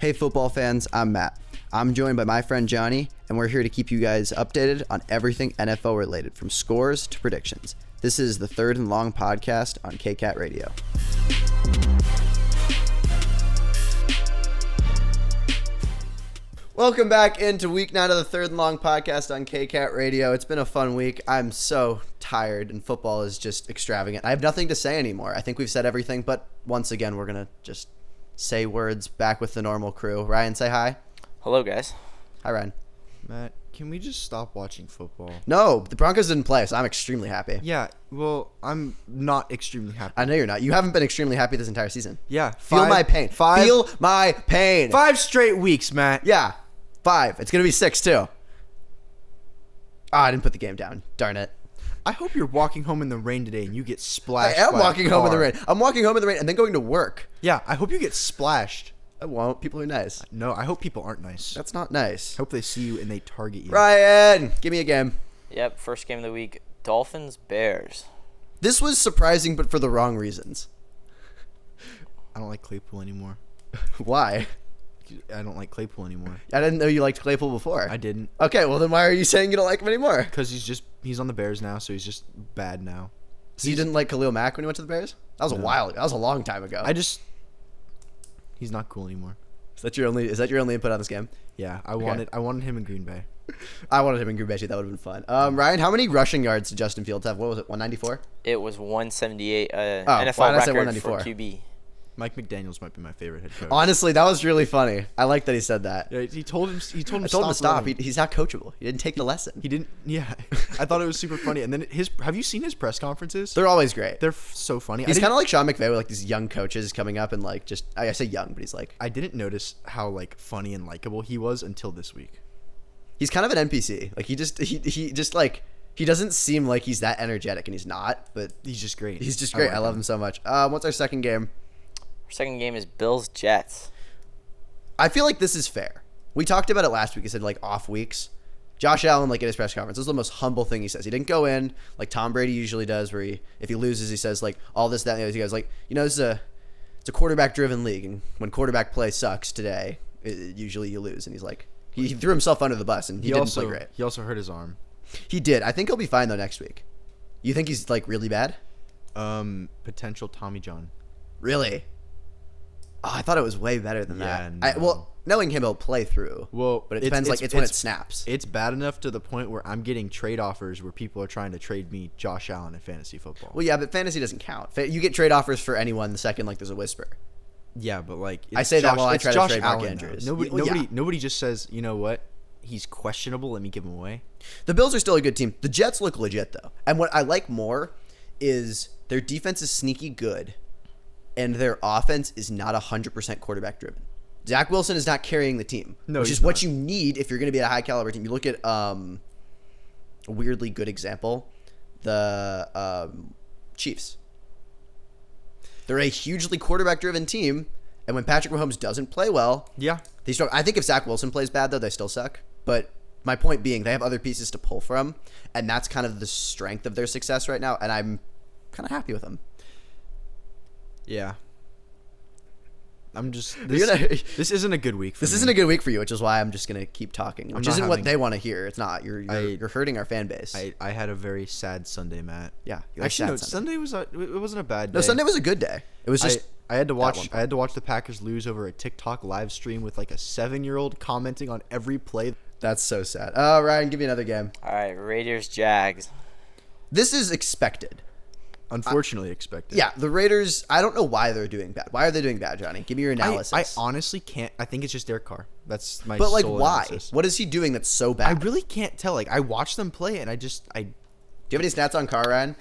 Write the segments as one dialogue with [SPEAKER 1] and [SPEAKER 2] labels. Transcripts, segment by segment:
[SPEAKER 1] Hey football fans, I'm Matt. I'm joined by my friend Johnny, and we're here to keep you guys updated on everything NFL related, from scores to predictions. This is the Third and Long podcast on KCAT Radio. Welcome back into week 9 of the Third and Long podcast on KCAT Radio. It's been a fun week. I'm so tired, and football is just extravagant. I have nothing to say anymore. I think we've said everything, but once again, we're going to just say words back with the normal crew. Ryan, say hi.
[SPEAKER 2] Hello, guys.
[SPEAKER 1] Hi, Ryan.
[SPEAKER 3] Matt, can we just stop watching football?
[SPEAKER 1] No, the Broncos didn't play, so I'm extremely happy.
[SPEAKER 3] Yeah, well, I'm not extremely happy.
[SPEAKER 1] I know you're not. You haven't been extremely happy this entire season.
[SPEAKER 3] Yeah.
[SPEAKER 1] Feel my pain. Feel my pain.
[SPEAKER 3] 5 straight weeks, Matt.
[SPEAKER 1] Yeah, 5. It's going to be 6, too. I didn't put the game down. Darn it.
[SPEAKER 3] I hope you're walking home in the rain today and you get
[SPEAKER 1] I
[SPEAKER 3] splashed.
[SPEAKER 1] am
[SPEAKER 3] by
[SPEAKER 1] walking
[SPEAKER 3] a
[SPEAKER 1] home in the
[SPEAKER 3] car.
[SPEAKER 1] rain. I'm walking home in the rain and then going to work.
[SPEAKER 3] Yeah, I hope you get splashed.
[SPEAKER 1] I won't. People are nice.
[SPEAKER 3] No, I hope people aren't nice.
[SPEAKER 1] That's not nice.
[SPEAKER 3] I hope they see you and they target you.
[SPEAKER 1] Ryan, give me a game.
[SPEAKER 2] Yep, first game of the week, Dolphins-Bears.
[SPEAKER 1] This was surprising, but for the wrong reasons.
[SPEAKER 3] I don't like Claypool anymore.
[SPEAKER 1] Why?
[SPEAKER 3] I don't like Claypool anymore.
[SPEAKER 1] I didn't know you liked Claypool before.
[SPEAKER 3] I didn't.
[SPEAKER 1] Okay, well then why are you saying you don't like him anymore?
[SPEAKER 3] Because he's on the Bears now, so he's just bad now.
[SPEAKER 1] So you didn't like Khalil Mack when he went to the Bears? That was a while ago. That was a long time ago.
[SPEAKER 3] He's not cool anymore.
[SPEAKER 1] Is that your only input on this game?
[SPEAKER 3] Yeah, I wanted him in Green Bay.
[SPEAKER 1] I wanted him in Green Bay too. That would have been fun. Ryan, how many rushing yards did Justin Fields have? What was it, 194?
[SPEAKER 2] It was 178,
[SPEAKER 1] why
[SPEAKER 2] NFL
[SPEAKER 1] did I say
[SPEAKER 2] record
[SPEAKER 1] 194?
[SPEAKER 2] for QB.
[SPEAKER 3] Mike McDaniels might be my favorite head coach.
[SPEAKER 1] Honestly, that was really funny. I like that he said that.
[SPEAKER 3] Yeah, he told him
[SPEAKER 1] I told him to stop.
[SPEAKER 3] running.
[SPEAKER 1] He's not coachable. He didn't take the lesson.
[SPEAKER 3] He didn't. Yeah, I thought it was super funny. And then have you seen his press conferences?
[SPEAKER 1] They're always great.
[SPEAKER 3] They're so funny.
[SPEAKER 1] He's kind of like Sean McVay with like these young coaches coming up and like just I say young, but he's like
[SPEAKER 3] I didn't notice how like funny and likable he was until this week.
[SPEAKER 1] he's kind of an NPC. Like he just like he doesn't seem like he's that energetic, and he's not. But
[SPEAKER 3] He's just great.
[SPEAKER 1] he's just great. I love him so much. What's our second game?
[SPEAKER 2] Our second game is Bills-Jets.
[SPEAKER 1] I feel like this is fair. We talked about it last week. I said like off weeks. Josh Allen, like at his press conference, this is the most humble thing he says. He didn't go in like Tom Brady usually does, where if he loses, he says like all this, that, and the other. He goes like, this is it's a quarterback-driven league, and when quarterback play sucks today, usually you lose. And he's like, he threw himself under the bus, and he didn't play great.
[SPEAKER 3] He also hurt his arm.
[SPEAKER 1] He did. I think he'll be fine though next week. You think he's like really bad?
[SPEAKER 3] Potential Tommy John.
[SPEAKER 1] Really? Oh, I thought it was way better than
[SPEAKER 3] Yeah,
[SPEAKER 1] that.
[SPEAKER 3] no.
[SPEAKER 1] Well, knowing him, he'll play through.
[SPEAKER 3] Well,
[SPEAKER 1] but it depends. It's when it snaps.
[SPEAKER 3] It's bad enough to the point where I'm getting trade offers where people are trying to trade me Josh Allen in fantasy football.
[SPEAKER 1] Well, yeah, but fantasy doesn't count. You get trade offers for anyone the second like there's a whisper.
[SPEAKER 3] Yeah, but like
[SPEAKER 1] I say that while I try to
[SPEAKER 3] Josh
[SPEAKER 1] trade Mark
[SPEAKER 3] Allen,
[SPEAKER 1] Andrews.
[SPEAKER 3] though.
[SPEAKER 1] Well, yeah.
[SPEAKER 3] Nobody just says, you know what? He's questionable. Let me give him away.
[SPEAKER 1] The Bills are still a good team. The Jets look legit though, and what I like more is their defense is sneaky good, and their offense is not 100% quarterback driven. Zach Wilson is not carrying the team,
[SPEAKER 3] No,
[SPEAKER 1] which
[SPEAKER 3] he's
[SPEAKER 1] is what
[SPEAKER 3] not.
[SPEAKER 1] you need if you're going to be a high caliber team. You look at a weirdly good example, the Chiefs. They're a hugely quarterback driven team, and when Patrick Mahomes doesn't play well,
[SPEAKER 3] Yeah.
[SPEAKER 1] they struggle. I think if Zach Wilson plays bad, though, they still suck. But my point being, they have other pieces to pull from, and that's kind of the strength of their success right now, and I'm kind of happy with them.
[SPEAKER 3] Yeah. I'm just
[SPEAKER 1] You're gonna-
[SPEAKER 3] this isn't a good week for
[SPEAKER 1] This
[SPEAKER 3] me.
[SPEAKER 1] isn't a good week for you, which is why I'm just going to keep talking, which
[SPEAKER 3] not
[SPEAKER 1] isn't what
[SPEAKER 3] having-
[SPEAKER 1] they want to hear. It's not. You're hurting our fan base.
[SPEAKER 3] I had a very sad Sunday, Matt.
[SPEAKER 1] Yeah. you like
[SPEAKER 3] Actually,
[SPEAKER 1] sad
[SPEAKER 3] no. Sunday was it wasn't a bad day.
[SPEAKER 1] No, Sunday was a good day. It was just
[SPEAKER 3] I had to
[SPEAKER 1] one
[SPEAKER 3] watch the Packers lose over a TikTok live stream with like a 7-year-old commenting on every play.
[SPEAKER 1] that's so sad. Ryan, give me another game.
[SPEAKER 2] All right, Raiders-Jags.
[SPEAKER 1] This is expected.
[SPEAKER 3] Unfortunately, expected.
[SPEAKER 1] Yeah, the Raiders, I don't know why they're doing bad. Why are they doing bad, Johnny? Give me your analysis.
[SPEAKER 3] I honestly can't. I think it's just Derek Carr. That's my.
[SPEAKER 1] But like,
[SPEAKER 3] sole
[SPEAKER 1] why?
[SPEAKER 3] analysis.
[SPEAKER 1] What is he doing that's so bad?
[SPEAKER 3] I really can't tell. Like, I watch them play, and
[SPEAKER 1] Do you have any stats on Carr, Ryan?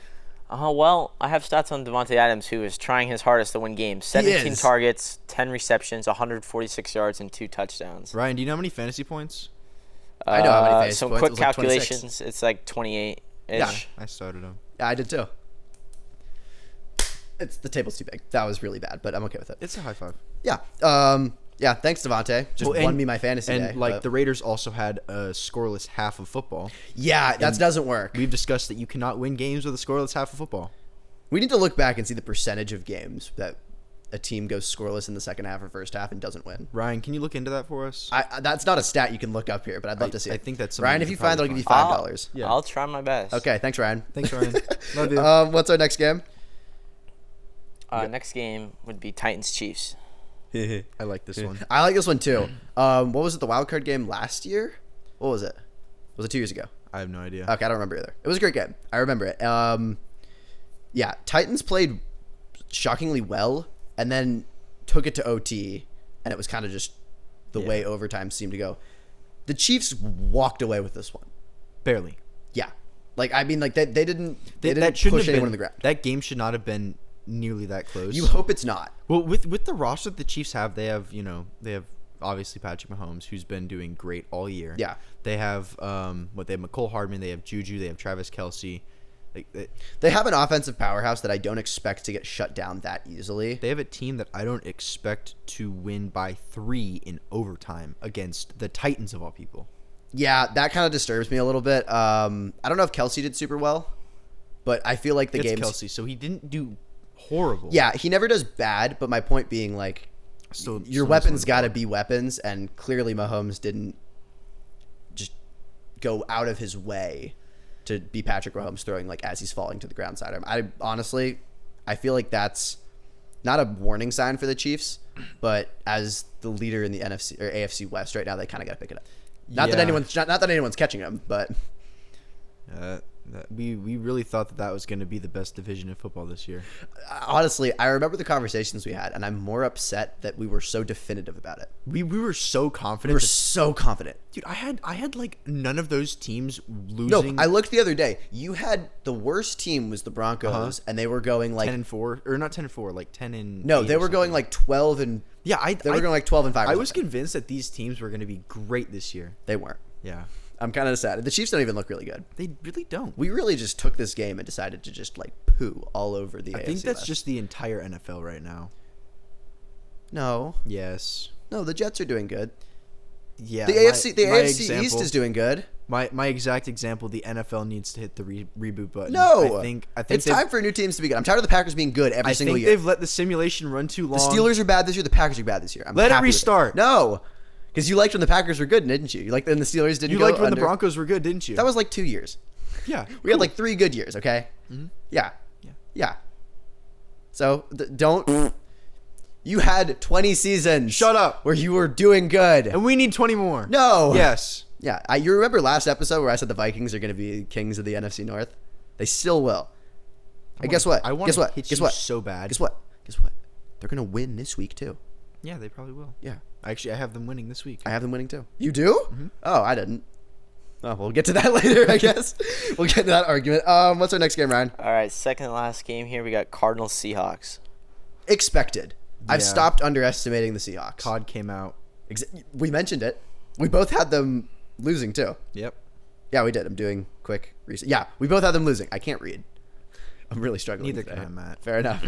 [SPEAKER 2] Well, I have stats on Devontae Adams, who is trying his hardest to win games. 17
[SPEAKER 1] is.
[SPEAKER 2] targets, 10 receptions, 146 yards, and 2 touchdowns.
[SPEAKER 3] Ryan, do you know how many fantasy points?
[SPEAKER 1] I know how many fantasy
[SPEAKER 2] Some
[SPEAKER 1] points. It
[SPEAKER 2] quick
[SPEAKER 1] was like 26.
[SPEAKER 2] calculations, it's like 28-ish.
[SPEAKER 1] Yeah.
[SPEAKER 3] I started him.
[SPEAKER 1] Yeah, I did too. The table's too big. That was really bad, but I'm okay with it.
[SPEAKER 3] It's a high five.
[SPEAKER 1] Yeah. Yeah. Thanks, Devontae. Just
[SPEAKER 3] Well,
[SPEAKER 1] won me my fantasy
[SPEAKER 3] And
[SPEAKER 1] day.
[SPEAKER 3] like
[SPEAKER 1] but-
[SPEAKER 3] the Raiders also had a scoreless half of football.
[SPEAKER 1] yeah, that doesn't work.
[SPEAKER 3] We've discussed that you cannot win games with a scoreless half of football.
[SPEAKER 1] We need to look back and see the percentage of games that a team goes scoreless in the second half or first half and doesn't win.
[SPEAKER 3] Ryan, can you look into that for us?
[SPEAKER 1] That's not a stat you can look up here, but I'd love to see it.
[SPEAKER 3] I think that's something
[SPEAKER 1] Ryan.
[SPEAKER 3] we
[SPEAKER 1] If you
[SPEAKER 3] could
[SPEAKER 1] find it, I'll
[SPEAKER 3] probably
[SPEAKER 1] give you
[SPEAKER 3] find.
[SPEAKER 1] $5.
[SPEAKER 3] Yeah.
[SPEAKER 2] I'll try my best.
[SPEAKER 1] Okay, thanks, Ryan.
[SPEAKER 3] Thanks, Ryan. Love you.
[SPEAKER 1] What's our next game?
[SPEAKER 2] Next game would be Titans Chiefs.
[SPEAKER 3] I like this one.
[SPEAKER 1] I like this one too. What was it? The wild card game last year? What was it? Was it 2 years ago?
[SPEAKER 3] I have no idea.
[SPEAKER 1] Okay, I don't remember either. It was a great game. I remember it. Yeah, Titans played shockingly well, and then took it to OT, and it was kind of just the way overtime seemed to go. The Chiefs walked away with this one.
[SPEAKER 3] Barely.
[SPEAKER 1] Yeah, like I mean, like they didn't
[SPEAKER 3] That shouldn't
[SPEAKER 1] push
[SPEAKER 3] have
[SPEAKER 1] anyone
[SPEAKER 3] been,
[SPEAKER 1] on the ground.
[SPEAKER 3] That game should not have been nearly that close.
[SPEAKER 1] You hope it's not.
[SPEAKER 3] Well, with the roster that the Chiefs have, they have obviously Patrick Mahomes, who's been doing great all year.
[SPEAKER 1] Yeah.
[SPEAKER 3] They have they have McCole Hardman, they have Juju, they have Travis Kelce.
[SPEAKER 1] They have an offensive powerhouse that I don't expect to get shut down that easily.
[SPEAKER 3] They have a team that I don't expect to win by 3 in overtime against the Titans of all people.
[SPEAKER 1] Yeah, that kind of disturbs me a little bit. I don't know if Kelce did super well, but I feel like the
[SPEAKER 3] It's
[SPEAKER 1] game's
[SPEAKER 3] Kelce, so he didn't do horrible.
[SPEAKER 1] Yeah, he never does bad, but my point being, like, your weapons got to be weapons, and clearly Mahomes didn't just go out of his way to be Patrick Mahomes throwing, like, as he's falling to the ground side of him. I honestly, I feel like that's not a warning sign for the Chiefs, but as the leader in the NFC or AFC West right now, they kind of got to pick it up. Not that anyone's catching him, but
[SPEAKER 3] we really thought that was going to be the best division of football this year.
[SPEAKER 1] honestly, I remember the conversations we had, and I'm more upset that we were so definitive about it.
[SPEAKER 3] We were so
[SPEAKER 1] We
[SPEAKER 3] confident.
[SPEAKER 1] were so confident.
[SPEAKER 3] Dude, I had like none of those teams
[SPEAKER 1] No,
[SPEAKER 3] losing.
[SPEAKER 1] I looked the other day. You had the worst team was the Broncos, and they were going like
[SPEAKER 3] 10-4, or not 10-4, like 10-8.
[SPEAKER 1] no, they
[SPEAKER 3] or
[SPEAKER 1] were going
[SPEAKER 3] something.
[SPEAKER 1] like 12 and
[SPEAKER 3] Yeah,
[SPEAKER 1] they were going like 12 and 5.
[SPEAKER 3] I was convinced that these teams were going to be great this year.
[SPEAKER 1] They weren't.
[SPEAKER 3] Yeah,
[SPEAKER 1] I'm kind of sad. The Chiefs don't even look really good.
[SPEAKER 3] they really don't.
[SPEAKER 1] We really just took this game and decided to just like poo all over the.
[SPEAKER 3] I
[SPEAKER 1] AFC
[SPEAKER 3] think that's
[SPEAKER 1] West.
[SPEAKER 3] just the entire NFL right now.
[SPEAKER 1] no,
[SPEAKER 3] Yes.
[SPEAKER 1] no. The Jets are doing good.
[SPEAKER 3] Yeah.
[SPEAKER 1] The
[SPEAKER 3] my
[SPEAKER 1] AFC East
[SPEAKER 3] example-
[SPEAKER 1] is doing good.
[SPEAKER 3] My exact example. The NFL needs to hit the reboot button.
[SPEAKER 1] No,
[SPEAKER 3] I think
[SPEAKER 1] it's time for new teams to be good. I'm tired of the Packers being good every
[SPEAKER 3] I
[SPEAKER 1] single
[SPEAKER 3] think
[SPEAKER 1] year.
[SPEAKER 3] they've let the simulation run too long.
[SPEAKER 1] The Steelers are bad this year. The Packers are bad this year. I'm
[SPEAKER 3] Let it
[SPEAKER 1] happy with
[SPEAKER 3] restart.
[SPEAKER 1] No, because you liked when the Packers were good, didn't you? You liked when the Steelers didn't.
[SPEAKER 3] You
[SPEAKER 1] go
[SPEAKER 3] liked when
[SPEAKER 1] under.
[SPEAKER 3] the Broncos were good, didn't you?
[SPEAKER 1] That was like 2 years.
[SPEAKER 3] yeah.
[SPEAKER 1] We had like 3 good years. Okay.
[SPEAKER 3] Mm-hmm.
[SPEAKER 1] Yeah.
[SPEAKER 3] Yeah.
[SPEAKER 1] Yeah. So don't. You had 20 seasons.
[SPEAKER 3] Shut up.
[SPEAKER 1] Where you were doing good.
[SPEAKER 3] And we need 20 more.
[SPEAKER 1] No.
[SPEAKER 3] Yes.
[SPEAKER 1] Yeah. You remember last episode where I said the Vikings are going to be kings of the NFC North? They still will. And guess what?
[SPEAKER 3] I want
[SPEAKER 1] Guess
[SPEAKER 3] to
[SPEAKER 1] what?
[SPEAKER 3] hit
[SPEAKER 1] Guess
[SPEAKER 3] you
[SPEAKER 1] what?
[SPEAKER 3] so bad.
[SPEAKER 1] Guess what? Guess what? They're going to win this week too.
[SPEAKER 3] Yeah, they probably will.
[SPEAKER 1] Yeah.
[SPEAKER 3] Actually, I have them winning this week.
[SPEAKER 1] I have them winning too. You do? Mm-hmm. Oh, I didn't. Oh, we'll get to that later, I guess. We'll get to that argument. What's our next game, Ryan?
[SPEAKER 2] All right, second to last game here. We got Cardinals Seahawks.
[SPEAKER 1] Expected. I've
[SPEAKER 3] Yeah.
[SPEAKER 1] stopped underestimating the Seahawks.
[SPEAKER 3] COD came out.
[SPEAKER 1] We mentioned it. We both had them losing too.
[SPEAKER 3] Yep.
[SPEAKER 1] Yeah, we did. I'm doing quick research. Yeah, we both had them losing. I can't read. I'm really struggling.
[SPEAKER 3] Neither
[SPEAKER 1] today.
[SPEAKER 3] can I, Matt.
[SPEAKER 1] Fair enough.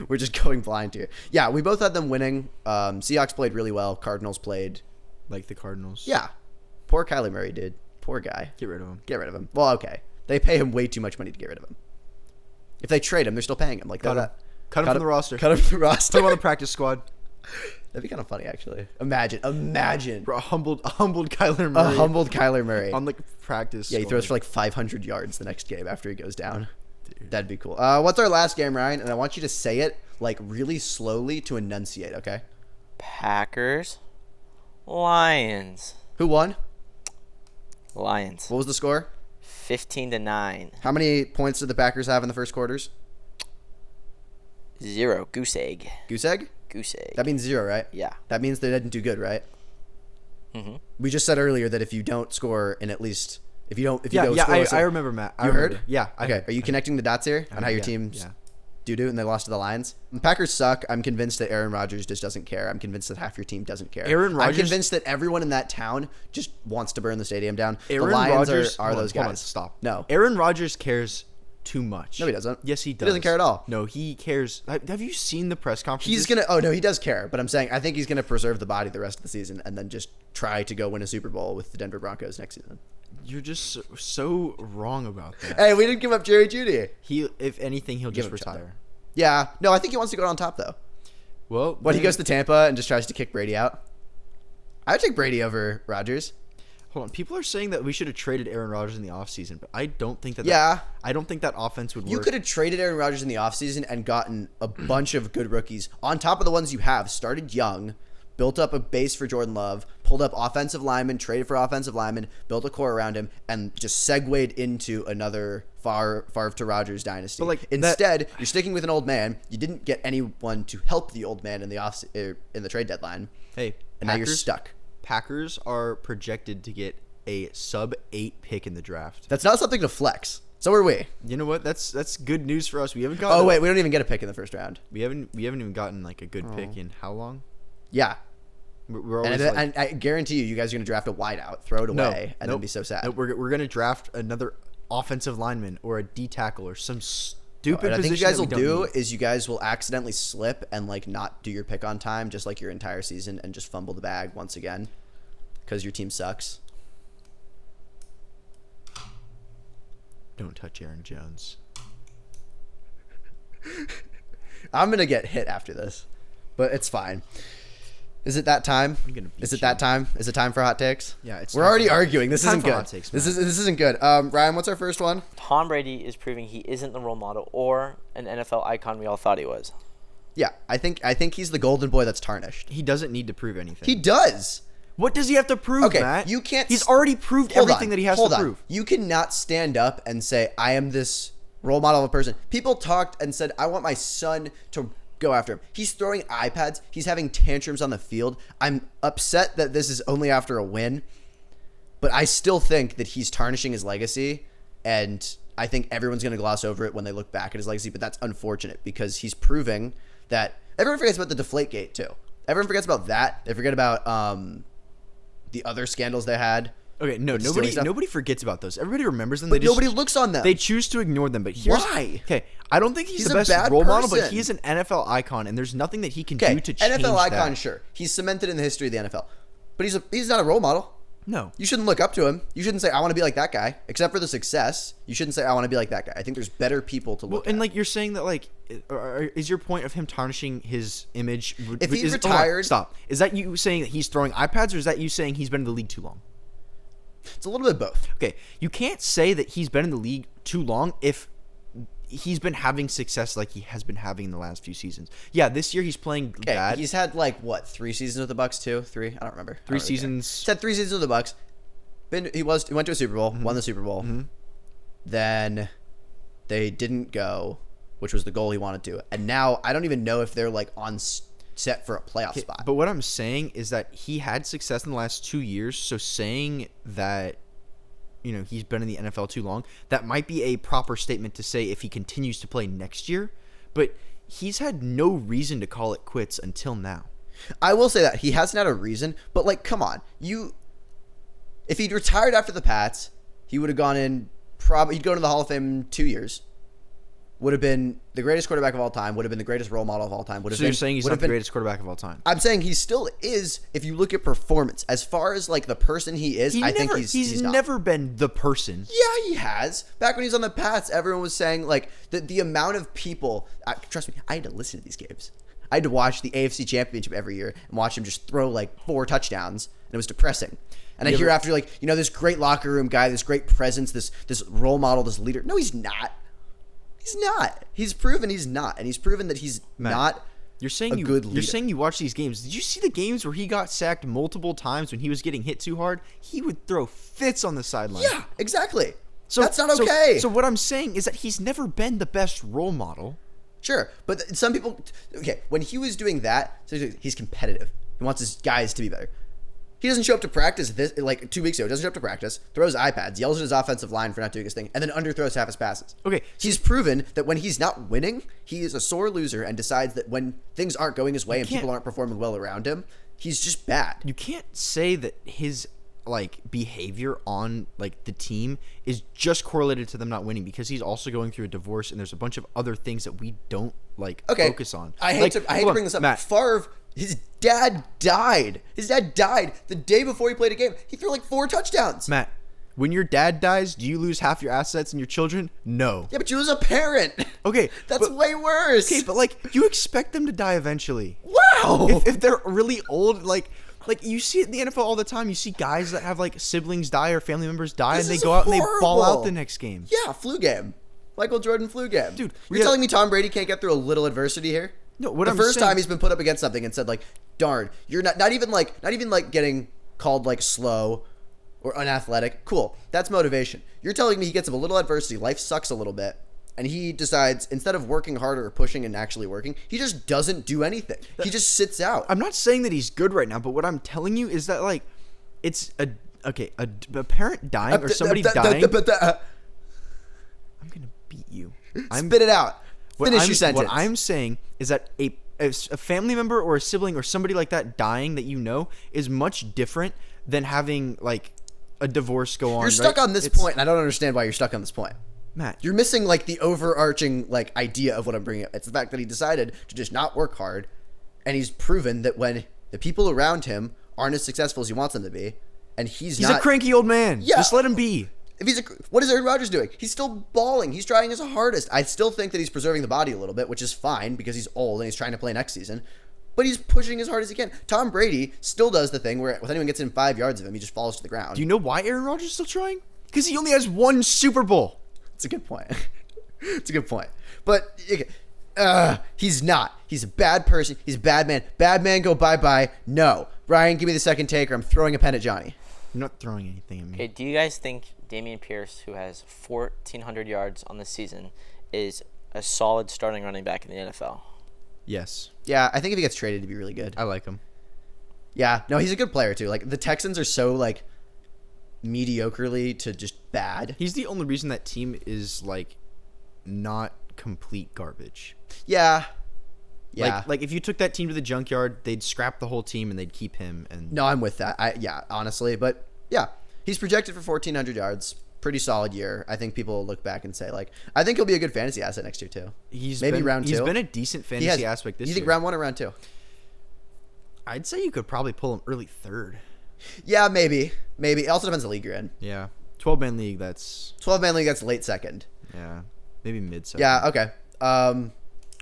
[SPEAKER 1] We're just going blind here. Yeah, we both had them winning. Seahawks played really well. Cardinals played.
[SPEAKER 3] Like the Cardinals.
[SPEAKER 1] Yeah. Poor Kyler Murray, dude. Poor guy.
[SPEAKER 3] Get rid of them.
[SPEAKER 1] Get rid of him. Well, okay. They pay him way too much money to get rid of him. If they trade him, they're still paying him. Like
[SPEAKER 3] Cut him.
[SPEAKER 1] that.
[SPEAKER 3] Cut him from the roster.
[SPEAKER 1] Cut him from the roster.
[SPEAKER 3] Put him on the practice squad.
[SPEAKER 1] That'd be kind of funny, actually. Imagine
[SPEAKER 3] Bro, a humbled Kyler
[SPEAKER 1] a
[SPEAKER 3] Murray.
[SPEAKER 1] humbled Kyler Murray.
[SPEAKER 3] on like practice.
[SPEAKER 1] Yeah, he throws for like 500 yards the next game after he goes down. That'd be cool. What's our last game, Ryan? And I want you to say it like really slowly to enunciate, okay?
[SPEAKER 2] Packers, Lions.
[SPEAKER 1] Who won?
[SPEAKER 2] Lions.
[SPEAKER 1] What was the score?
[SPEAKER 2] 15-9.
[SPEAKER 1] How many points did the Packers have in the first quarters?
[SPEAKER 2] 0. Goose egg.
[SPEAKER 1] Goose egg?
[SPEAKER 2] Goose egg.
[SPEAKER 1] That means 0, right?
[SPEAKER 2] Yeah.
[SPEAKER 1] That means they didn't do good, right?
[SPEAKER 2] Mm-hmm.
[SPEAKER 1] We just said earlier that if you don't score in at least if you
[SPEAKER 3] Yeah,
[SPEAKER 1] go
[SPEAKER 3] yeah.
[SPEAKER 1] scoreless,
[SPEAKER 3] I remember, Matt. I
[SPEAKER 1] You
[SPEAKER 3] remember.
[SPEAKER 1] heard?
[SPEAKER 3] Yeah.
[SPEAKER 1] Okay, are you connecting the dots here on how your
[SPEAKER 3] yeah,
[SPEAKER 1] teams
[SPEAKER 3] yeah.
[SPEAKER 1] do and they lost to the Lions? The Packers suck. I'm convinced that Aaron Rodgers just doesn't care. I'm convinced that half your team doesn't care.
[SPEAKER 3] Aaron
[SPEAKER 1] I'm
[SPEAKER 3] Rodgers-
[SPEAKER 1] convinced that everyone in that town just wants to burn the stadium down.
[SPEAKER 3] Aaron
[SPEAKER 1] the Lions
[SPEAKER 3] Rodgers
[SPEAKER 1] are
[SPEAKER 3] hold on,
[SPEAKER 1] those
[SPEAKER 3] hold on,
[SPEAKER 1] guys.
[SPEAKER 3] stop.
[SPEAKER 1] No.
[SPEAKER 3] Aaron Rodgers cares too much.
[SPEAKER 1] No, he doesn't.
[SPEAKER 3] Yes, he does.
[SPEAKER 1] He doesn't care at all.
[SPEAKER 3] No, he cares. Have you seen the press conferences?
[SPEAKER 1] He's gonna. Oh no, he does care. But I'm saying I think he's gonna preserve the body the rest of the season and then just try to go win a Super Bowl with the Denver Broncos next season.
[SPEAKER 3] You're just so wrong about that.
[SPEAKER 1] Hey, we didn't give up Jerry Jeudy.
[SPEAKER 3] He, if anything, he'll
[SPEAKER 1] Give
[SPEAKER 3] just
[SPEAKER 1] him a shot.
[SPEAKER 3] retire.
[SPEAKER 1] Yeah. No, I think he wants to go on top though.
[SPEAKER 3] Well,
[SPEAKER 1] When he goes to Tampa and just tries to kick Brady out. I would take Brady over Rodgers.
[SPEAKER 3] hold on. People are saying that we should have traded Aaron Rodgers in the offseason, but I don't think that.
[SPEAKER 1] Yeah.
[SPEAKER 3] I don't think that offense would work.
[SPEAKER 1] You could have traded Aaron Rodgers in the offseason and gotten a bunch of good rookies on top of the ones you have. Started young, built up a base for Jordan Love, pulled up offensive linemen, traded for offensive linemen, built a core around him, and just segued into another Favre to Rodgers dynasty.
[SPEAKER 3] But, like,
[SPEAKER 1] instead, you're sticking with an old man. You didn't get anyone to help the old man in the trade deadline.
[SPEAKER 3] Hey,
[SPEAKER 1] And now you're stuck.
[SPEAKER 3] Packers are projected to get a sub-8 pick in the draft.
[SPEAKER 1] That's not something to flex. So are we.
[SPEAKER 3] You know what? That's good news for us. We haven't gotten.
[SPEAKER 1] Oh wait, we don't even get a pick in the first round.
[SPEAKER 3] we haven't even gotten like a good pick in how long?
[SPEAKER 1] Yeah.
[SPEAKER 3] We're
[SPEAKER 1] And,
[SPEAKER 3] always like,
[SPEAKER 1] and I guarantee you guys are going to draft a wideout, throw it away, and then
[SPEAKER 3] nope,
[SPEAKER 1] be so sad.
[SPEAKER 3] nope, we're gonna draft another offensive lineman or a D tackle or some stupid
[SPEAKER 1] What I think you
[SPEAKER 3] position
[SPEAKER 1] guys
[SPEAKER 3] that
[SPEAKER 1] will
[SPEAKER 3] we don't
[SPEAKER 1] do
[SPEAKER 3] need.
[SPEAKER 1] is you guys will accidentally slip and like not do your pick on time, just like your entire season, and just fumble the bag once again because your team sucks.
[SPEAKER 3] Don't touch Aaron Jones.
[SPEAKER 1] I'm gonna get hit after this, but it's fine. Is it that time?
[SPEAKER 3] I'm gonna beat
[SPEAKER 1] Is it
[SPEAKER 3] you.
[SPEAKER 1] that time? Is it time for hot takes?
[SPEAKER 3] Yeah, it's
[SPEAKER 1] We're
[SPEAKER 3] time
[SPEAKER 1] already
[SPEAKER 3] for-
[SPEAKER 1] arguing. This
[SPEAKER 3] time
[SPEAKER 1] isn't
[SPEAKER 3] for
[SPEAKER 1] good.
[SPEAKER 3] hot takes,
[SPEAKER 1] This
[SPEAKER 3] man.
[SPEAKER 1] isn't good. Ryan, what's our first one?
[SPEAKER 2] Tom Brady is proving he isn't the role model or an NFL icon we all thought he was.
[SPEAKER 1] Yeah, I think he's the golden boy that's tarnished.
[SPEAKER 3] He doesn't need to prove anything.
[SPEAKER 1] He does.
[SPEAKER 3] What does he have to prove,
[SPEAKER 1] Okay,
[SPEAKER 3] Matt?
[SPEAKER 1] you can't.
[SPEAKER 3] He's already proved
[SPEAKER 1] Hold
[SPEAKER 3] everything
[SPEAKER 1] on,
[SPEAKER 3] that he has
[SPEAKER 1] hold
[SPEAKER 3] to
[SPEAKER 1] on.
[SPEAKER 3] prove.
[SPEAKER 1] You cannot stand up and say, I am this role model of a person. People talked and said, I want my son to go after him. He's throwing iPads. He's having tantrums on the field. I'm upset that this is only after a win, but I still think that he's tarnishing his legacy, and I think everyone's going to gloss over it when they look back at his legacy, but that's unfortunate because he's proving that everyone forgets about the Deflategate too. Everyone forgets about that. They forget about the other scandals they had.
[SPEAKER 3] Okay, no,
[SPEAKER 1] With stealing stuff.
[SPEAKER 3] nobody forgets about those. Everybody remembers them.
[SPEAKER 1] But
[SPEAKER 3] they just,
[SPEAKER 1] nobody looks on them.
[SPEAKER 3] They choose to ignore them. But here's
[SPEAKER 1] Why?
[SPEAKER 3] Okay, I don't think he's
[SPEAKER 1] He's
[SPEAKER 3] the
[SPEAKER 1] a
[SPEAKER 3] best
[SPEAKER 1] bad
[SPEAKER 3] role model, but
[SPEAKER 1] person.
[SPEAKER 3] he is an NFL icon, and there's nothing that he can
[SPEAKER 1] Okay,
[SPEAKER 3] do to change
[SPEAKER 1] NFL icon,
[SPEAKER 3] that.
[SPEAKER 1] sure. He's cemented in the history of the NFL. But he's not a role model.
[SPEAKER 3] No,
[SPEAKER 1] You shouldn't look up to him. You shouldn't say, I want to be like that guy. Except for the success. You shouldn't say, I want to be like that guy. I think there's better people to
[SPEAKER 3] well,
[SPEAKER 1] look
[SPEAKER 3] and
[SPEAKER 1] at.
[SPEAKER 3] like you're saying that like, is your point of him tarnishing his image?
[SPEAKER 1] If he
[SPEAKER 3] hold on,
[SPEAKER 1] retired-
[SPEAKER 3] stop. Is that you saying that he's throwing iPads, or is that you saying he's been in the league too long?
[SPEAKER 1] It's a little bit of both.
[SPEAKER 3] Okay, you can't say that he's been in the league too long if he's been having success like he has been having in the last few seasons. Yeah, this year he's playing
[SPEAKER 1] Okay,
[SPEAKER 3] bad.
[SPEAKER 1] he's had like, what, 3 seasons with the Bucks too? 3? I don't remember. I don't really care.
[SPEAKER 3] seasons.
[SPEAKER 1] He's had 3 seasons with the Bucks. He went to a Super Bowl, won the Super Bowl. Then they didn't go, which was the goal he wanted to. And now I don't even know if they're like on set for a playoff spot.
[SPEAKER 3] But what I'm saying is that he had success in the last 2 years. So saying that, he's been in the NFL too long, that might be a proper statement to say if he continues to play next year. But he's had no reason to call it quits until now.
[SPEAKER 1] I will say that he hasn't had a reason, but like, come on, if he'd retired after the Pats, he would have gone in. He'd go to the Hall of Fame in 2 years. Would have been the greatest quarterback of all time. Would have been the greatest role model of all time.
[SPEAKER 3] So you're saying he's not the greatest quarterback of all time?
[SPEAKER 1] I'm saying he still is. If you look at performance, as far as like the person he is, I think he's not.
[SPEAKER 3] never been the person.
[SPEAKER 1] Yeah, he has. Back when he was on the Pats, everyone was saying like the amount of people. Trust me, I had to listen to these games. I had to watch the AFC Championship every year and watch him just throw like 4 touchdowns, and it was depressing. And I hear after like this great locker room guy, this great presence, this role model, this leader. No, he's not. He's not. He's proven he's not, and he's proven that he's not.
[SPEAKER 3] You're saying
[SPEAKER 1] a good leader.
[SPEAKER 3] You're saying you watch these games. Did you see the games where he got sacked multiple times when he was getting hit too hard? He would throw fits on the sideline.
[SPEAKER 1] Yeah, exactly.
[SPEAKER 3] So
[SPEAKER 1] that's not okay.
[SPEAKER 3] So what I'm saying is that he's never been the best role model.
[SPEAKER 1] Sure, but some people. Okay, when he was doing that, so he's competitive. He wants his guys to be better. He doesn't show up to practice like 2 weeks ago. Doesn't show up to practice. Throws iPads. Yells at his offensive line for not doing his thing, and then underthrows half his passes.
[SPEAKER 3] Okay,
[SPEAKER 1] He's proven that when he's not winning, he is a sore loser and decides that when things aren't going his way and people aren't performing well around him, he's just bad.
[SPEAKER 3] You can't say that his behavior on the team is just correlated to them not winning, because he's also going through a divorce and there's a bunch of other things that we don't focus on.
[SPEAKER 1] I hate to bring this up.
[SPEAKER 3] Matt.
[SPEAKER 1] Favre, his dad died. His dad died the day before he played a game. He threw like 4 touchdowns.
[SPEAKER 3] Matt, when your dad dies, do you lose half your assets and your children? No.
[SPEAKER 1] Yeah, but you as a parent.
[SPEAKER 3] Okay,
[SPEAKER 1] That's way worse.
[SPEAKER 3] Okay, but you expect them to die eventually.
[SPEAKER 1] What? How?
[SPEAKER 3] If they're really old, like you see it in the NFL all the time. You see guys that have like siblings die or family members die,
[SPEAKER 1] This
[SPEAKER 3] and they
[SPEAKER 1] is
[SPEAKER 3] go out and they ball
[SPEAKER 1] horrible.
[SPEAKER 3] out the next game.
[SPEAKER 1] Yeah, flu game. Michael Jordan flu game.
[SPEAKER 3] Dude,
[SPEAKER 1] you're telling me Tom Brady can't get through a little adversity here?
[SPEAKER 3] No, what
[SPEAKER 1] the
[SPEAKER 3] I'm
[SPEAKER 1] first
[SPEAKER 3] saying-
[SPEAKER 1] time he's been put up against something and said like, "Darn, you're not even like getting called like slow or unathletic." Cool, that's motivation. You're telling me he gets a little adversity, life sucks a little bit, and he decides instead of working harder or pushing and actually working, he just doesn't do anything. He just sits out.
[SPEAKER 3] I'm not saying that he's good right now, but what I'm telling you is that like it's a parent dying or somebody dying. I'm gonna beat you.
[SPEAKER 1] Spit it out. Finish your sentence.
[SPEAKER 3] What I'm saying is that a family member or a sibling or somebody like that dying that you know is much different than having like a divorce go on.
[SPEAKER 1] You're stuck
[SPEAKER 3] right?
[SPEAKER 1] on this
[SPEAKER 3] It's-
[SPEAKER 1] point, and I don't understand why you're stuck on this point.
[SPEAKER 3] Matt.
[SPEAKER 1] You're missing like the overarching like idea of what I'm bringing up. It's the fact that he decided to just not work hard, and he's proven that when the people around him aren't as successful as he wants them to be, and he's
[SPEAKER 3] He's
[SPEAKER 1] not
[SPEAKER 3] a cranky old man.
[SPEAKER 1] Yeah.
[SPEAKER 3] Just let him be.
[SPEAKER 1] what is Aaron Rodgers doing? He's still balling. He's trying his hardest. I still think that he's preserving the body a little bit, which is fine because he's old and he's trying to play next season. But he's pushing as hard as he can. Tom Brady still does the thing where if anyone gets in 5 yards of him, he just falls to the ground.
[SPEAKER 3] Do you know why Aaron Rodgers is still trying? Because he only has one Super Bowl.
[SPEAKER 1] It's a good point. It's a good point. But he's not. He's a bad person. He's a bad man. Bad man, go bye-bye. No. Ryan, give me the second take or I'm throwing a pen at Johnny.
[SPEAKER 3] You're not throwing anything at me.
[SPEAKER 2] Okay, do you guys think Dameon Pierce, who has 1,400 yards on the season, is a solid starting running back in the NFL?
[SPEAKER 3] Yes,
[SPEAKER 1] Yeah, I think if he gets traded, he'd be really good.
[SPEAKER 3] I like him.
[SPEAKER 1] Yeah, no, he's a good player too. Like the Texans are so like mediocrely to just bad.
[SPEAKER 3] He's the only reason that team is like not complete garbage.
[SPEAKER 1] Yeah. Yeah.
[SPEAKER 3] Like if you took that team to the junkyard, they'd scrap the whole team and they'd keep him. And
[SPEAKER 1] No, I'm with that. Honestly, but yeah, he's projected for 1,400 yards. Pretty solid year. I think people will look back and say like, I think he'll be a good fantasy asset next year too.
[SPEAKER 3] he's
[SPEAKER 1] Maybe
[SPEAKER 3] been,
[SPEAKER 1] round two.
[SPEAKER 3] He's been a decent
[SPEAKER 1] He
[SPEAKER 3] fantasy
[SPEAKER 1] has-
[SPEAKER 3] aspect this
[SPEAKER 1] You
[SPEAKER 3] year.
[SPEAKER 1] think round one or round two?
[SPEAKER 3] I'd say you could probably pull him early third.
[SPEAKER 1] Yeah, maybe. Maybe. It also depends on the league you're in.
[SPEAKER 3] Yeah, 12-man league. That's
[SPEAKER 1] 12-man league, that's late second.
[SPEAKER 3] yeah, maybe mid second.
[SPEAKER 1] Yeah, okay.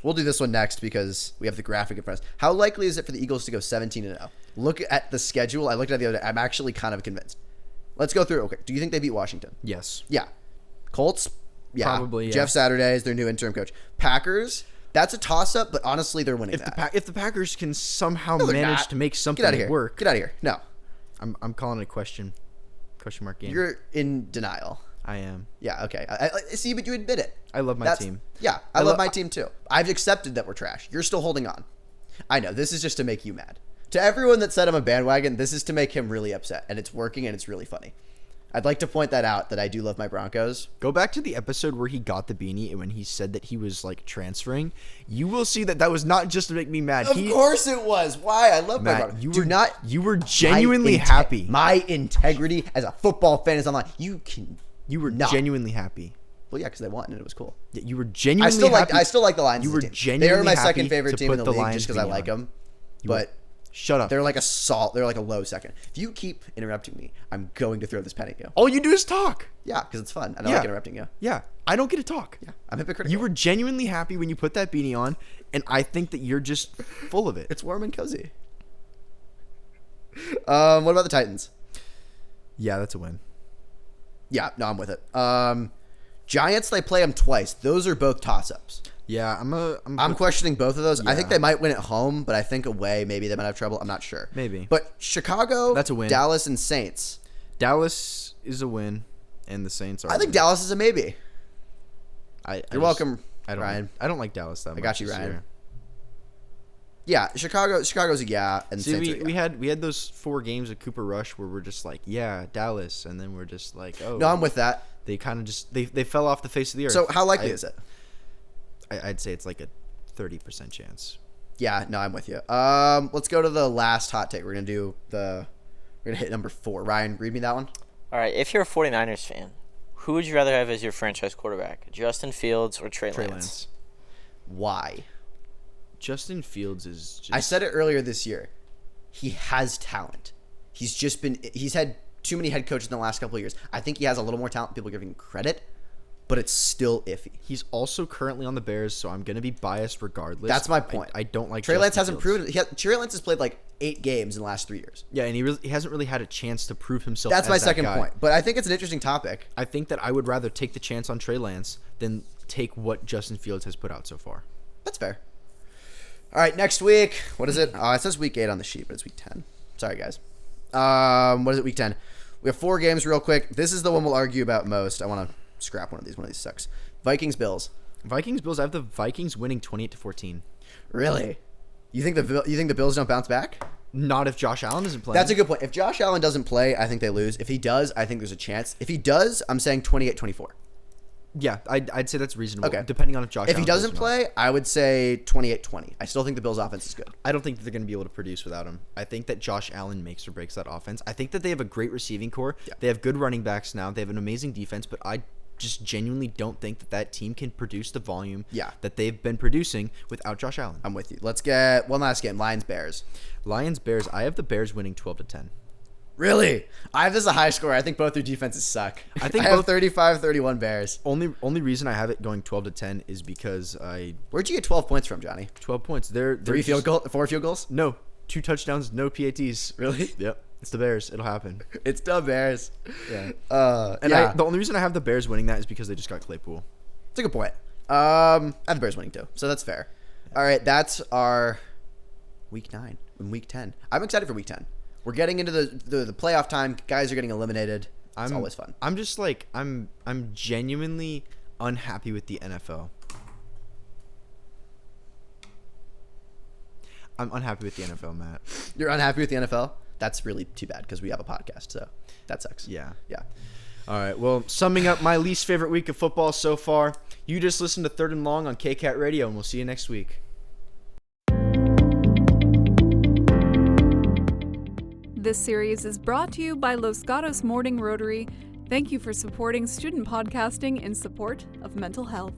[SPEAKER 1] We'll do this one next because we have the graphic in front of us. How likely is it for the Eagles to go 17-0? Look at the schedule. I looked at it the other day. I'm actually kind of convinced. Let's go through. Okay. Do you think they beat Washington?
[SPEAKER 3] Yes.
[SPEAKER 1] Yeah. Colts? Yeah.
[SPEAKER 3] Probably, yeah.
[SPEAKER 1] Jeff Saturday is their new interim coach. Packers? That's a toss-up, but honestly, they're winning
[SPEAKER 3] If
[SPEAKER 1] that.
[SPEAKER 3] the Packers can somehow
[SPEAKER 1] No, they're
[SPEAKER 3] manage
[SPEAKER 1] not.
[SPEAKER 3] to make something
[SPEAKER 1] Get out of here.
[SPEAKER 3] work,
[SPEAKER 1] Get out of here. No.
[SPEAKER 3] I'm calling it a question mark game.
[SPEAKER 1] You're in denial.
[SPEAKER 3] I am.
[SPEAKER 1] Yeah, okay. I see, but you admit it.
[SPEAKER 3] I love my team.
[SPEAKER 1] Yeah, I love my team too. I've accepted that we're trash. You're still holding on. I know. This is just to make you mad. To everyone that said I'm a bandwagon, this is to make him really upset. And it's working and it's really funny. I'd like to point that out, that I do love my Broncos.
[SPEAKER 3] Go back to the episode where he got the beanie and when he said that he was like transferring. You will see that was not just to make me mad.
[SPEAKER 1] Of course it was. Why? I love my
[SPEAKER 3] Matt,
[SPEAKER 1] Broncos.
[SPEAKER 3] you were genuinely happy.
[SPEAKER 1] My integrity as a football fan is online. You were not.
[SPEAKER 3] Genuinely happy.
[SPEAKER 1] Well, yeah, because they won and it was cool.
[SPEAKER 3] Yeah, you were genuinely happy.
[SPEAKER 1] I still like the Lions.
[SPEAKER 3] You
[SPEAKER 1] as a
[SPEAKER 3] were
[SPEAKER 1] team.
[SPEAKER 3] genuinely
[SPEAKER 1] They are my
[SPEAKER 3] happy
[SPEAKER 1] second favorite
[SPEAKER 3] to
[SPEAKER 1] team in
[SPEAKER 3] put
[SPEAKER 1] the
[SPEAKER 3] the
[SPEAKER 1] league
[SPEAKER 3] Lions
[SPEAKER 1] just because I
[SPEAKER 3] beanie
[SPEAKER 1] like
[SPEAKER 3] on.
[SPEAKER 1] them. But
[SPEAKER 3] Shut up.
[SPEAKER 1] they're like they're like a low second. If you keep interrupting me, I'm going to throw this pen at you.
[SPEAKER 3] All you do is talk.
[SPEAKER 1] Yeah, because it's fun. I don't
[SPEAKER 3] Yeah.
[SPEAKER 1] like interrupting you.
[SPEAKER 3] Yeah, I don't get to talk.
[SPEAKER 1] Yeah, I'm hypocritical.
[SPEAKER 3] You were genuinely happy when you put that beanie on, and I think that you're just full of it.
[SPEAKER 1] It's warm and cozy. What about the Titans?
[SPEAKER 3] Yeah, that's a win.
[SPEAKER 1] Yeah, no, I'm with it. Giants, they play them twice. Those are both toss-ups.
[SPEAKER 3] Yeah,
[SPEAKER 1] I'm questioning both of those. I think
[SPEAKER 3] Yeah.
[SPEAKER 1] they might win at home, but I think away, maybe they might have trouble. I'm not sure.
[SPEAKER 3] Maybe.
[SPEAKER 1] But Chicago,
[SPEAKER 3] That's a win.
[SPEAKER 1] Dallas, and Saints.
[SPEAKER 3] Dallas is a win, and the Saints are.
[SPEAKER 1] I think Dallas is a maybe.
[SPEAKER 3] You're
[SPEAKER 1] welcome,
[SPEAKER 3] I don't
[SPEAKER 1] Ryan.
[SPEAKER 3] I don't like Dallas that much.
[SPEAKER 1] I got you,
[SPEAKER 3] this
[SPEAKER 1] Ryan.
[SPEAKER 3] year.
[SPEAKER 1] Yeah, Chicago's a yeah, and
[SPEAKER 3] See,
[SPEAKER 1] Saints are a yeah.
[SPEAKER 3] we had those 4 games of Cooper Rush where we're just like, yeah, Dallas, and then we're just like, oh.
[SPEAKER 1] No, I'm with that.
[SPEAKER 3] They kind of just they fell off the face of the earth.
[SPEAKER 1] So how likely is it?
[SPEAKER 3] I'd say it's like a 30% chance.
[SPEAKER 1] Yeah, no, I'm with you. Let's go to the last hot take. We're gonna hit number 4. Ryan, read me that one.
[SPEAKER 2] All right, if you're a 49ers fan, who would you rather have as your franchise quarterback, Justin Fields or Trey Lance?
[SPEAKER 1] Why?
[SPEAKER 3] Justin Fields is just
[SPEAKER 1] I said it earlier this year. He has talent. He's had too many head coaches in the last couple of years. I think he has a little more talent than people are giving him credit. but it's still iffy.
[SPEAKER 3] He's also currently on the Bears, so I'm going to be biased regardless.
[SPEAKER 1] That's my point.
[SPEAKER 3] I don't like
[SPEAKER 1] Trey Lance
[SPEAKER 3] Justin
[SPEAKER 1] hasn't
[SPEAKER 3] Fields.
[SPEAKER 1] proven. Trey Lance has played like 8 games in the last 3 years.
[SPEAKER 3] Yeah, and he hasn't really had a chance to prove himself.
[SPEAKER 1] That's
[SPEAKER 3] as
[SPEAKER 1] my
[SPEAKER 3] that
[SPEAKER 1] second
[SPEAKER 3] guy.
[SPEAKER 1] point. But I think it's an interesting topic.
[SPEAKER 3] I think that I would rather take the chance on Trey Lance than take what Justin Fields has put out so far.
[SPEAKER 1] That's fair. All right, next week. What is it? Oh, it says week 8 on the sheet, but it's week 10. Sorry, guys. What is it, week 10? We have 4 games real quick. This is the one we'll argue about most. I want to scrap one of these. One of these sucks. Vikings, Bills.
[SPEAKER 3] Vikings, Bills. I have the Vikings winning 28-14.
[SPEAKER 1] Really? You think the Bills don't bounce back?
[SPEAKER 3] Not if Josh Allen isn't playing.
[SPEAKER 1] That's a good point. If Josh Allen doesn't play, I think they lose. If he does, I think there's a chance. If he does, I'm saying 28-24.
[SPEAKER 3] Yeah, I'd say that's reasonable.
[SPEAKER 1] Okay.
[SPEAKER 3] Depending on if Josh
[SPEAKER 1] If
[SPEAKER 3] Allen
[SPEAKER 1] he doesn't
[SPEAKER 3] plays or not.
[SPEAKER 1] play, I would say 28-20. I still think the Bills' offense is good.
[SPEAKER 3] I don't think that they're going to be able to produce without him. I think that Josh Allen makes or breaks that offense. I think that they have a great receiving core.
[SPEAKER 1] Yeah.
[SPEAKER 3] They have good running backs now. They have an amazing defense, but I just genuinely don't think that team can produce the volume that they've been producing without Josh Allen.
[SPEAKER 1] I'm with you. Let's get one last game. Lions-Bears.
[SPEAKER 3] Lions-Bears. I have the Bears winning 12-10.
[SPEAKER 1] Really? I have this as a high score. I think both their defenses suck.
[SPEAKER 3] I think
[SPEAKER 1] I have
[SPEAKER 3] both
[SPEAKER 1] 35-31 Bears.
[SPEAKER 3] Only reason I have it going 12-10 is because
[SPEAKER 1] Where'd you get 12 points from, Johnny?
[SPEAKER 3] 12 points. They're
[SPEAKER 1] 4 field goals?
[SPEAKER 3] No, 2 touchdowns, no PATs.
[SPEAKER 1] Really?
[SPEAKER 3] Yep. It's the Bears. It'll happen.
[SPEAKER 1] It's the Bears.
[SPEAKER 3] Yeah.
[SPEAKER 1] And
[SPEAKER 3] The only reason I have the Bears winning that is because they just got Claypool.
[SPEAKER 1] it's a good point. I have the Bears winning too, so that's fair. All right, that's our week 9 and week 10. I'm excited for week 10. We're getting into the playoff time. Guys are getting eliminated. It's always fun.
[SPEAKER 3] I'm just like I'm genuinely unhappy with the NFL. I'm unhappy with the NFL, Matt.
[SPEAKER 1] You're unhappy with the NFL? That's really too bad because we have a podcast, so that sucks.
[SPEAKER 3] Yeah.
[SPEAKER 1] Yeah.
[SPEAKER 3] All right. Well, summing up my least favorite week of football so far, you just listened to Third and Long on KCAT Radio, and we'll see you next week.
[SPEAKER 4] This series is brought to you by Los Gatos Morning Rotary. Thank you for supporting student podcasting in support of mental health.